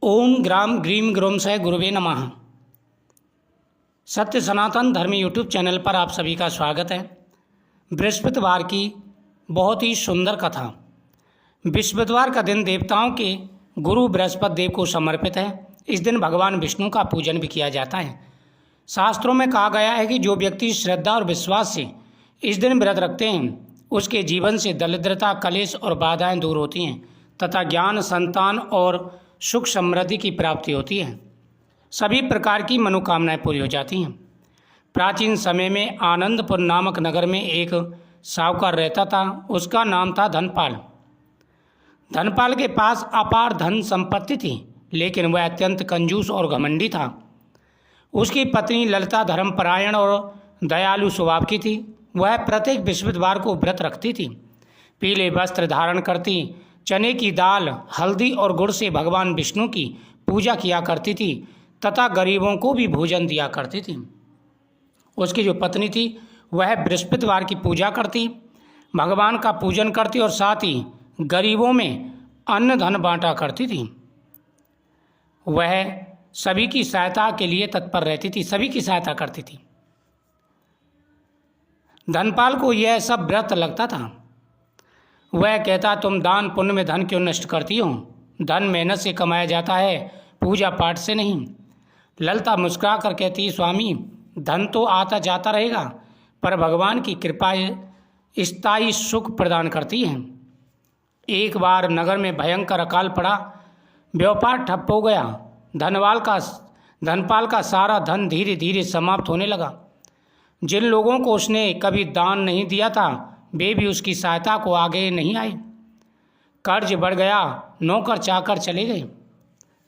ओम ग्राम grim ग्रोमसय गुरुवे नमः। सत्य सनातन धर्म यूट्यूब चैनल पर आप सभी का स्वागत है। बृहस्पतिवार की बहुत ही सुंदर कथा। बृहस्पतिवार का दिन देवताओं के गुरु बृहस्पति देव को समर्पित है। इस दिन भगवान विष्णु का पूजन भी किया जाता है। शास्त्रों में कहा गया है कि जो व्यक्ति श्रद्धा और विश्वास से इस दिन व्रत रखते हैं उसके जीवन से दरिद्रता, कलेश और बाधाएं दूर होती हैं तथा ज्ञान, संतान और सुख समृद्धि की प्राप्ति होती है। सभी प्रकार की मनोकामनाएं पूरी हो जाती हैं। प्राचीन समय में आनंदपुर नामक नगर में एक साहूकार रहता था। उसका नाम था धनपाल। धनपाल के पास अपार धन संपत्ति थी, लेकिन वह अत्यंत कंजूस और घमंडी था। उसकी पत्नी ललिता धर्मपरायण और दयालु स्वभाव की थी। वह प्रत्येक बृहस्पतिवार को व्रत रखती थी, पीले वस्त्र धारण करती, चने की दाल, हल्दी और गुड़ से भगवान विष्णु की पूजा किया करती थी तथा गरीबों को भी भोजन दिया करती थी। उसकी जो पत्नी थी वह बृहस्पतिवार की पूजा करती, भगवान का पूजन करती और साथ ही गरीबों में अन्न धन बांटा करती थी। वह सभी की सहायता के लिए तत्पर रहती थी, सभी की सहायता करती थी। धनपाल को यह सब व्रत लगता था। वह कहता, तुम दान पुण्य में धन क्यों नष्ट करती हो? धन मेहनत से कमाया जाता है, पूजा पाठ से नहीं। ललिता मुस्कुरा कर कहती, स्वामी, धन तो आता जाता रहेगा, पर भगवान की कृपा स्थायी सुख प्रदान करती है। एक बार नगर में भयंकर अकाल पड़ा, व्यापार ठप हो गया। धनपाल का सारा धन धीरे धीरे समाप्त होने लगा। जिन लोगों को उसने कभी दान नहीं दिया था वे भी उसकी सहायता को आगे नहीं आए। कर्ज बढ़ गया, नौकर चाकर चले गए।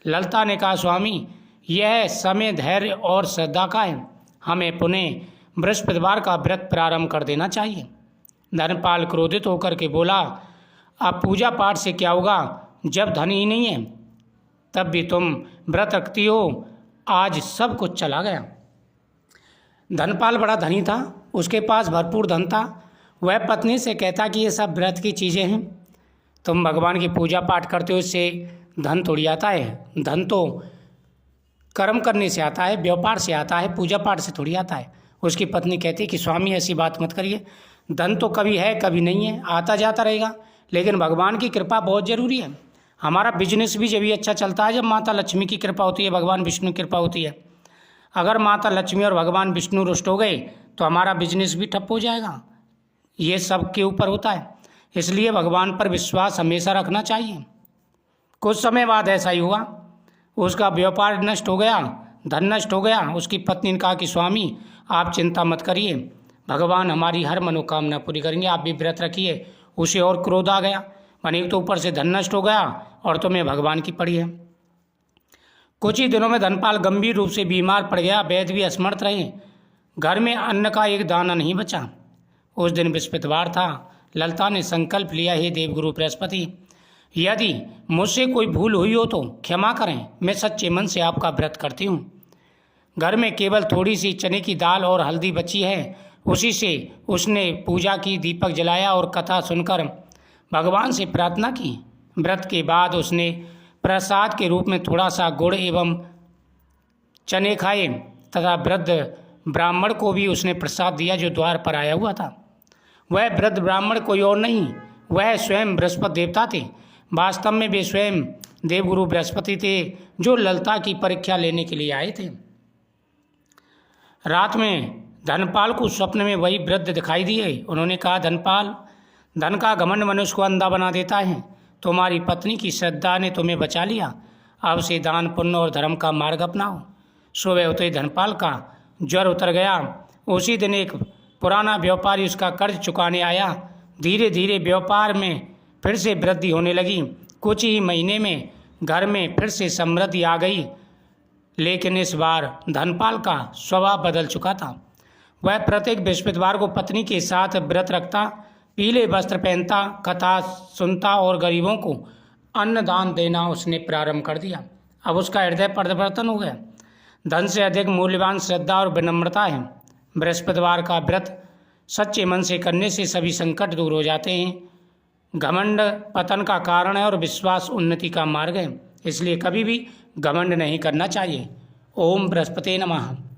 ललिता ने कहा, स्वामी, यह समय धैर्य और श्रद्धा का है। हमें पुनः बृहस्पतिवार का व्रत प्रारंभ कर देना चाहिए। धनपाल क्रोधित होकर के बोला, अब पूजा पाठ से क्या होगा जब धन ही नहीं है? तब भी तुम व्रत रखती हो। आज सब कुछ चला गया। धनपाल बड़ा धनी था, उसके पास भरपूर धन था। वह पत्नी से कहता कि ये सब व्रत की चीज़ें हैं, तुम भगवान की पूजा पाठ करते हो, इससे धन थोड़ी आता है। धन तो कर्म करने से आता है, व्यापार से आता है, पूजा पाठ से थोड़ी आता है। उसकी पत्नी कहती कि स्वामी, ऐसी बात मत करिए, धन तो कभी है कभी नहीं है, आता जाता रहेगा, लेकिन भगवान की कृपा बहुत ज़रूरी है। हमारा बिजनेस भी जब भी अच्छा चलता है जब माता लक्ष्मी की कृपा होती है, भगवान विष्णु की कृपा होती है। अगर माता लक्ष्मी और भगवान विष्णु रुष्ट हो गए तो हमारा बिजनेस भी ठप हो जाएगा। ये सब के ऊपर होता है, इसलिए भगवान पर विश्वास हमेशा रखना चाहिए। कुछ समय बाद ऐसा ही हुआ, उसका व्यापार नष्ट हो गया, धन नष्ट हो गया। उसकी पत्नी ने कहा कि स्वामी, आप चिंता मत करिए, भगवान हमारी हर मनोकामना पूरी करेंगे, आप भी व्रत रखिए। उसे और क्रोध आ गया, माने तो ऊपर से धन नष्ट हो गया और तुम्हें भगवान की पड़ी है। कुछ ही दिनों में धनपाल गंभीर रूप से बीमार पड़ गया। वैद्य भी असमर्थ रहे। घर में अन्न का एक दाना नहीं बचा। उस दिन बृहस्पतिवार था। ललिता ने संकल्प लिया, हे देवगुरु बृहस्पति, यदि मुझसे कोई भूल हुई हो तो क्षमा करें, मैं सच्चे मन से आपका व्रत करती हूँ। घर में केवल थोड़ी सी चने की दाल और हल्दी बची है, उसी से उसने पूजा की, दीपक जलाया और कथा सुनकर भगवान से प्रार्थना की। व्रत के बाद उसने प्रसाद के रूप में थोड़ा सा गुड़ एवं चने खाए तथा वृद्ध ब्राह्मण को भी उसने प्रसाद दिया जो द्वार पर आया हुआ था। वह वृद्ध ब्राह्मण कोई और नहीं, वह स्वयं बृहस्पति देवता थे। वास्तव में वे स्वयं देवगुरु बृहस्पति थे जो ललिता की परीक्षा लेने के लिए आए थे। रात में धनपाल को स्वप्न में वही वृद्ध दिखाई दिए। उन्होंने कहा, धनपाल, धन का घमंड मनुष्य को अंधा बना देता है। तुम्हारी पत्नी की श्रद्धा ने तुम्हें बचा लिया, अब से दान पुण्य और धर्म का मार्ग अपनाओ। सुबह होते ही धनपाल का ज्वर उतर गया। उसी दिन एक पुराना व्यापारी उसका कर्ज चुकाने आया। धीरे धीरे व्यापार में फिर से वृद्धि होने लगी। कुछ ही महीने में घर में फिर से समृद्धि आ गई, लेकिन इस बार धनपाल का स्वभाव बदल चुका था। वह प्रत्येक बृहस्पतिवार को पत्नी के साथ व्रत रखता, पीले वस्त्र पहनता, कथा सुनता और गरीबों को अन्नदान देना उसने प्रारंभ कर दिया। अब उसका हृदय परिवर्तन हो गया। धन से अधिक मूल्यवान श्रद्धा और विनम्रता है। बृहस्पतिवार का व्रत सच्चे मन से करने से सभी संकट दूर हो जाते हैं। घमंड पतन का कारण है और विश्वास उन्नति का मार्ग है। इसलिए कभी भी घमंड नहीं करना चाहिए। ओम बृहस्पति नमः।